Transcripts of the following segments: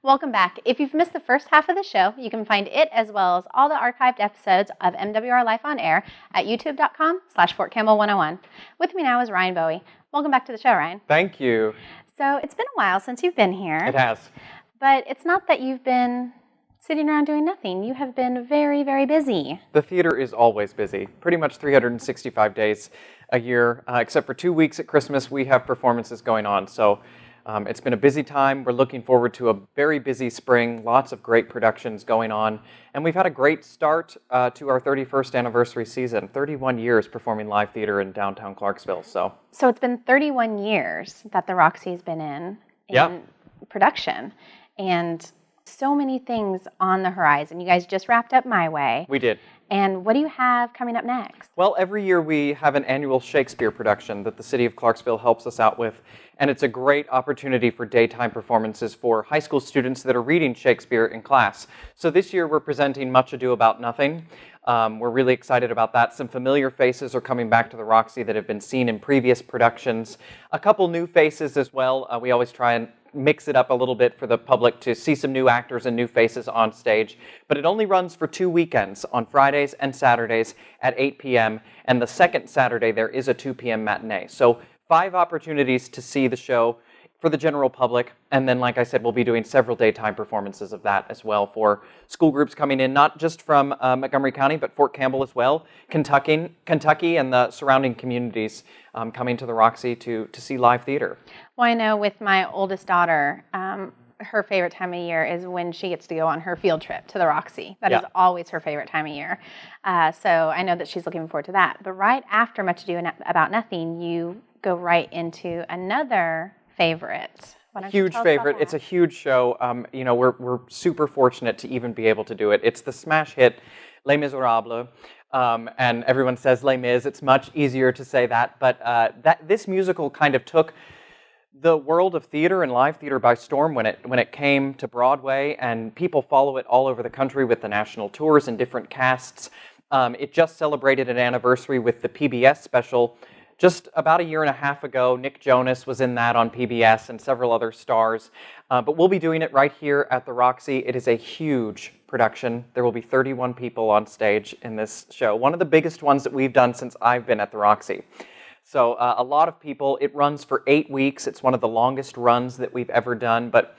Welcome back. If you've missed the first half of the show, you can find it as well as all the archived episodes of MWR Life on Air at youtube.com/FortCampbell101. With me now is Ryan Bowie. Welcome back to the show, Ryan. Thank you. So it's been a while since you've been here. It has. But it's not that you've been sitting around doing nothing. You have been very, very busy. The theater is always busy, pretty much 365 days a year, except for 2 weeks at Christmas. We have performances going on. So it's been a busy time. We're looking forward to a very busy spring, lots of great productions going on. And we've had a great start to our 31st anniversary season, 31 years performing live theater in downtown Clarksville. So it's been 31 years that the Roxy's been in production. And so many things on the horizon. You guys just wrapped up My Way. We did. And what do you have coming up next? Well, every year we have an annual Shakespeare production that the city of Clarksville helps us out with. And it's a great opportunity for daytime performances for high school students that are reading Shakespeare in class. So this year we're presenting Much Ado About Nothing. We're really excited about that. Some familiar faces are coming back to the Roxy that have been seen in previous productions. A couple new faces as well. We always try and mix it up a little bit for the public to see some new actors and new faces on stage. But it only runs for 2 weekends, on Fridays and Saturdays at 8 p.m. And the second Saturday there is a 2 p.m. matinee. So 5 opportunities to see the show for the general public. And then, like I said, we'll be doing several daytime performances of that as well for school groups coming in, not just from Montgomery County, but Fort Campbell as well, Kentucky and the surrounding communities coming to the Roxy to see live theater. Well, I know with my oldest daughter, her favorite time of year is when she gets to go on her field trip to the Roxy. That is always her favorite time of year. So I know that she's looking forward to that. But right after Much Ado About Nothing, you go right into another favorite. Huge favorite. It's a huge show. We're super fortunate to even be able to do it. It's the smash hit Les Miserables. And everyone says Les Mis. It's much easier to say that. But this musical kind of took the world of theater and live theater by storm when it came to Broadway, and people follow it all over the country with the national tours and different casts. It just celebrated an anniversary with the PBS special. Just about a year and a half ago, Nick Jonas was in that on PBS and several other stars. But we'll be doing it right here at the Roxy. It is a huge production. There will be 31 people on stage in this show. One of the biggest ones that we've done since I've been at the Roxy. So a lot of people. It runs for 8 weeks. It's one of the longest runs that we've ever done. But,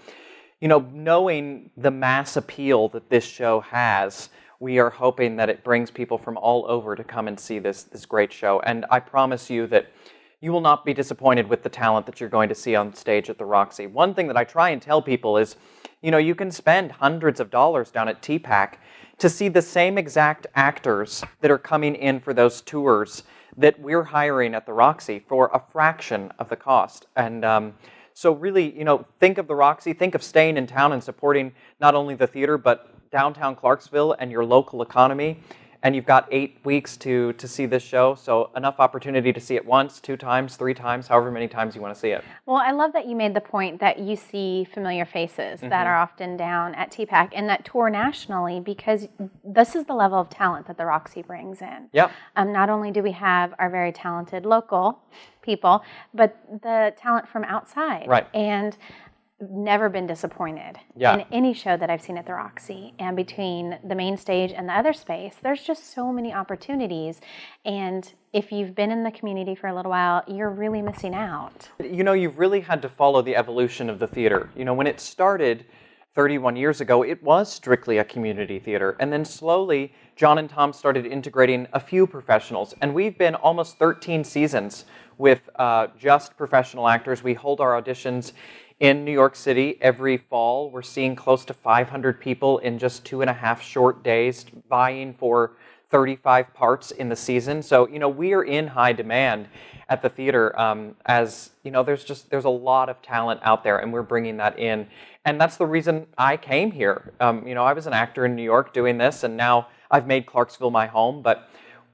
knowing the mass appeal that this show has, we are hoping that it brings people from all over to come and see this great show. And I promise you that you will not be disappointed with the talent that you're going to see on stage at the Roxy. One thing that I try and tell people is, you can spend hundreds of dollars down at TPAC to see the same exact actors that are coming in for those tours that we're hiring at the Roxy for a fraction of the cost. And so really, think of the Roxy, think of staying in town and supporting not only the theater, but downtown Clarksville and your local economy. And you've got 8 weeks to see this show, so enough opportunity to see it once, 2 times, 3 times, however many times you want to see it. Well, I love that you made the point that you see familiar faces that are often down at TPAC and that tour nationally, because this is the level of talent that the Roxy brings in. Yeah. Not only do we have our very talented local people, but the talent from outside. Right. And never been disappointed in any show that I've seen at the Roxy. And between the main stage and the other space, there's just so many opportunities. And if you've been in the community for a little while, you're really missing out. You've really had to follow the evolution of the theater. When it started 31 years ago, it was strictly a community theater. And then slowly, John and Tom started integrating a few professionals. And we've been almost 13 seasons with just professional actors. We hold our auditions in New York City every fall. We're seeing close to 500 people in just 2.5 short days vying for 35 parts in the season. So, we are in high demand at the theater as, there's a lot of talent out there, and we're bringing that in. And that's the reason I came here. I was an actor in New York doing this, and now I've made Clarksville my home, but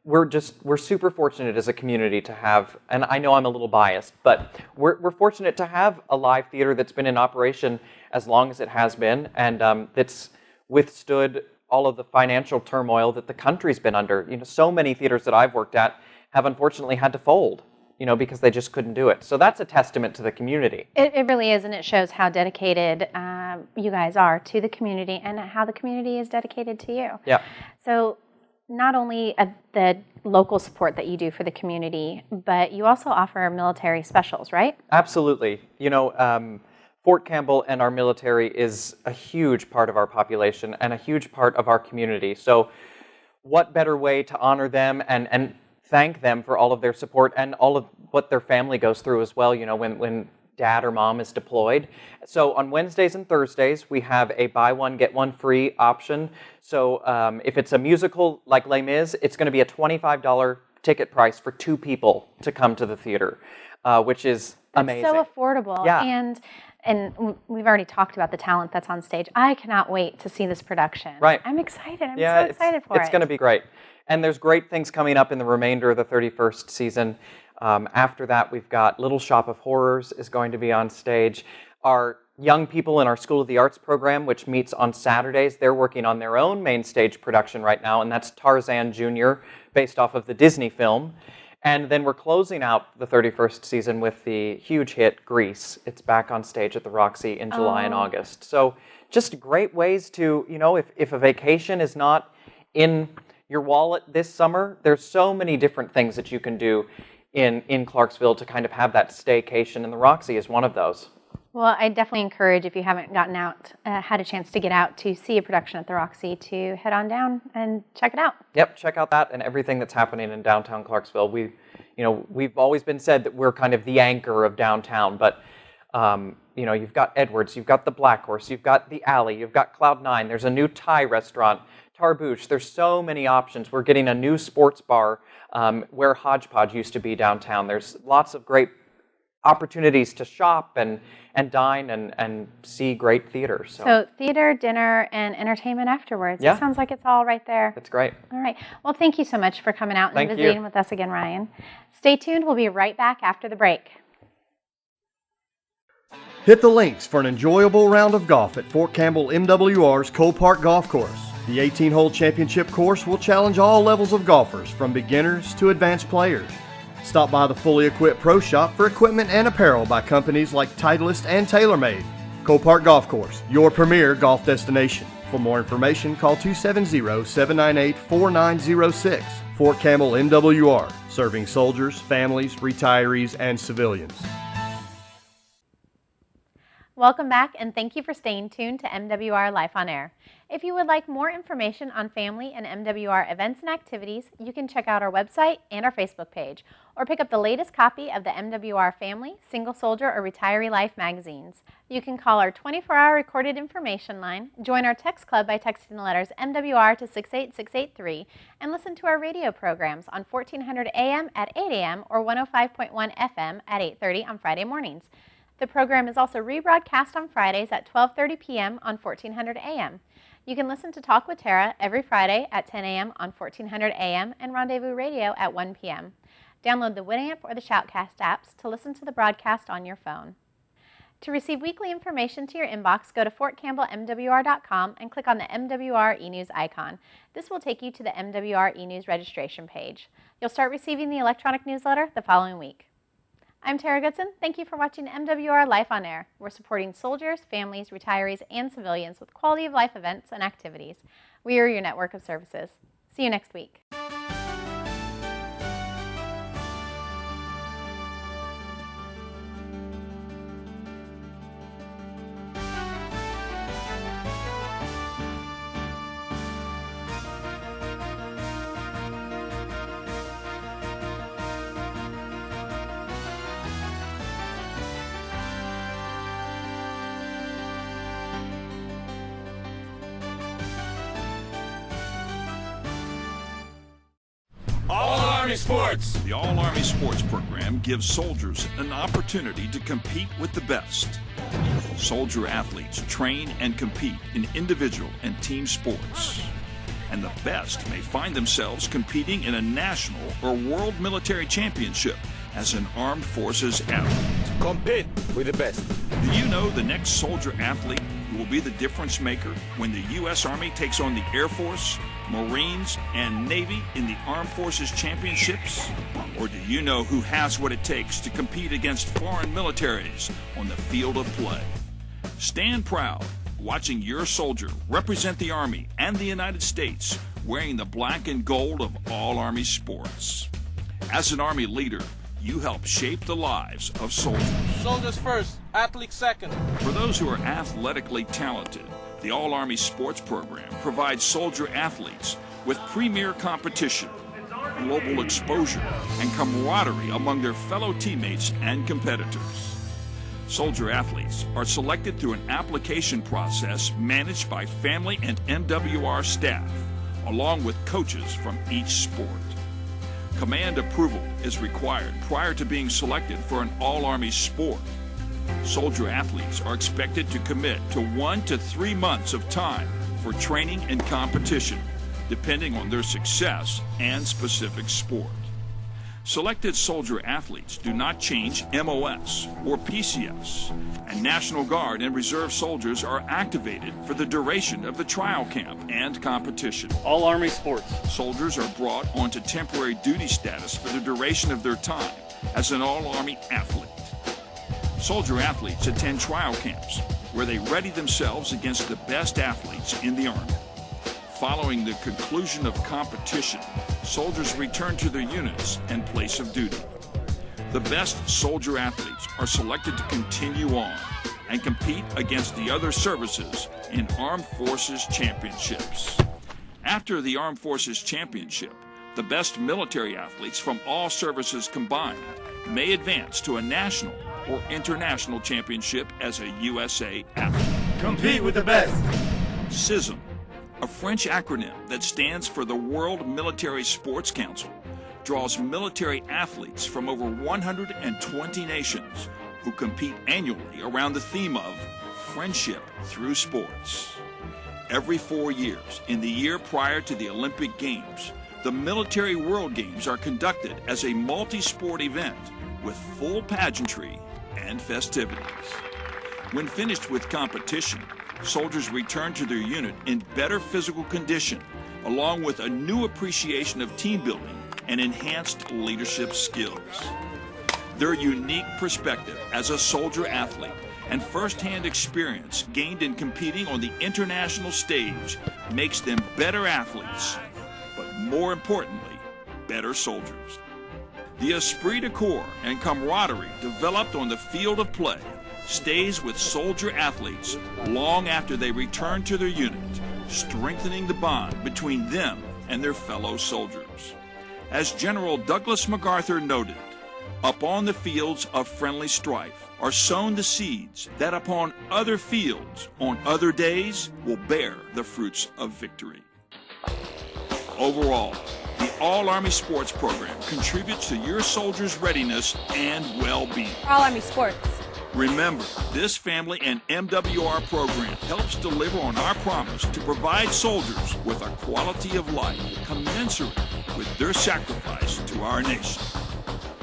we're super fortunate as a community to have, and I know I'm a little biased, but we're fortunate to have a live theater that's been in operation as long as it has been, and that's withstood all of the financial turmoil that the country's been under. So many theaters that I've worked at have unfortunately had to fold. because they just couldn't do it. So that's a testament to the community. It really is, and it shows how dedicated you guys are to the community and how the community is dedicated to you. Yeah. So not only the local support that you do for the community, but you also offer military specials, right? Absolutely. Fort Campbell and our military is a huge part of our population and a huge part of our community. So what better way to honor them and thank them for all of their support and all of what their family goes through as well, when dad or mom is deployed. So on Wednesdays and Thursdays, we have a buy one, get one free option. So if it's a musical like Les Mis, it's going to be a $25 ticket price for 2 people to come to the theater, which is amazing. It's so affordable. Yeah. And we've already talked about the talent that's on stage. I cannot wait to see this production. Right. I'm excited. I'm so excited for it. It's going to be great. And there's great things coming up in the remainder of the 31st season. After that, we've got Little Shop of Horrors is going to be on stage. Our young people in our School of the Arts program, which meets on Saturdays, they're working on their own main stage production right now, and that's Tarzan Jr., based off of the Disney film. And then we're closing out the 31st season with the huge hit, Grease. It's back on stage at the Roxy in July and August. So just great ways to, if a vacation is not in your wallet this summer, there's so many different things that you can do in Clarksville to kind of have that staycation, and the Roxy is one of those. Well, I definitely encourage, if you haven't gotten out, had a chance to get out to see a production at the Roxy, to head on down and check it out. Yep, check out that and everything that's happening in downtown Clarksville. We've always been said that we're kind of the anchor of downtown, but you've got Edwards, you've got the Black Horse, you've got the Alley, you've got Cloud 9. There's a new Thai restaurant, Tarbouche. There's so many options. We're getting a new sports bar where Hodgepodge used to be downtown. There's lots of great opportunities to shop and dine and see great theater. So theater, dinner, and entertainment afterwards. Yeah. It sounds like it's all right there. That's great. All right. Well, thank you so much for coming out and Thank visiting you. with us again, Ryan. Stay tuned. We'll be right back after the break. Hit the links for an enjoyable round of golf at Fort Campbell MWR's Cole Park Golf Course. The 18-hole championship course will challenge all levels of golfers, from beginners to advanced players. Stop by the fully equipped pro shop for equipment and apparel by companies like Titleist and TaylorMade. Cole Park Golf Course, your premier golf destination. For more information, call 270-798-4906. Fort Campbell MWR, serving soldiers, families, retirees, and civilians. Welcome back, and thank you for staying tuned to MWR Life on Air. If you would like more information on family and MWR events and activities, you can check out our website and our Facebook page, or pick up the latest copy of the MWR Family, Single Soldier, or Retiree Life magazines. You can call our 24-hour recorded information line, join our text club by texting the letters MWR to 68683, and listen to our radio programs on 1400 AM at 8 a.m. or 105.1 FM at 8:30 on Friday mornings. The program is also rebroadcast on Fridays at 12:30 p.m. on 1400 AM. You can listen to Talk with Tara every Friday at 10 a.m. on 1400 AM and Rendezvous Radio at 1 p.m. Download the Winamp or the Shoutcast apps to listen to the broadcast on your phone. To receive weekly information to your inbox, go to fortcampbellmwr.com and click on the MWR eNews icon. This will take you to the MWR eNews registration page. You'll start receiving the electronic newsletter the following week. I'm Tara Goodson. Thank you for watching MWR Life on Air. We're supporting soldiers, families, retirees, and civilians with quality of life events and activities. We are your network of services. See you next week. Sports. The All Army Sports program gives soldiers an opportunity to compete with the best. Soldier athletes train and compete in individual and team sports. And the best may find themselves competing in a national or world military championship as an armed forces athlete. Compete with the best. Do you know the next soldier athlete who will be the difference maker when the U.S. Army takes on the Air Force, Marines, and Navy in the Armed Forces Championships? Or do you know who has what it takes to compete against foreign militaries on the field of play? Stand proud watching your soldier represent the Army and the United States wearing the black and gold of all Army sports. As an Army leader, you help shape the lives of soldiers. Soldiers first, athletes second. For those who are athletically talented, the All-Army Sports Program provides soldier athletes with premier competition, global exposure, and camaraderie among their fellow teammates and competitors. Soldier athletes are selected through an application process managed by family and MWR staff, along with coaches from each sport. Command approval is required prior to being selected for an all-Army sport. Soldier athletes are expected to commit to 1 to 3 months of time for training and competition, depending on their success and specific sport. Selected soldier athletes do not change MOS or PCS, and National Guard and Reserve soldiers are activated for the duration of the trial camp and competition. All Army sports. Soldiers are brought onto temporary duty status for the duration of their time as an all-Army athlete. Soldier athletes attend trial camps where they ready themselves against the best athletes in the Army. Following the conclusion of competition, soldiers return to their units and place of duty. The best soldier athletes are selected to continue on and compete against the other services in Armed Forces Championships. After the Armed Forces Championship, the best military athletes from all services combined may advance to a national or international championship as a USA athlete. Compete with the best. CISM, a French acronym that stands for the World Military Sports Council, draws military athletes from over 120 nations who compete annually around the theme of friendship through sports. Every 4 years, in the year prior to the Olympic Games, the Military World Games are conducted as a multi-sport event with full pageantry and festivities. When finished with competition, soldiers return to their unit in better physical condition, along with a new appreciation of team building and enhanced leadership skills. Their unique perspective as a soldier athlete and first-hand experience gained in competing on the international stage makes them better athletes, but more importantly, better soldiers. The esprit de corps and camaraderie developed on the field of play stays with soldier athletes long after they return to their unit, strengthening the bond between them and their fellow soldiers. As General Douglas MacArthur noted, upon the fields of friendly strife are sown the seeds that upon other fields, on other days, will bear the fruits of victory. Overall, the All-Army Sports Program contributes to your soldiers' readiness and well-being. All-Army Sports. Remember, this family and MWR program helps deliver on our promise to provide soldiers with a quality of life commensurate with their sacrifice to our nation.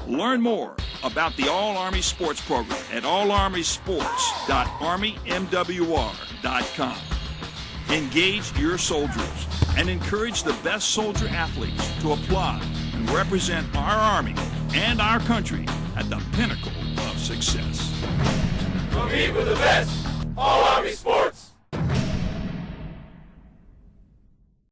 Learn more about the All-Army Sports Program at allarmysports.armymwr.com. Engage your soldiers and encourage the best soldier athletes to apply and represent our Army and our country at the pinnacle of success. Compete with the best. All Army sports.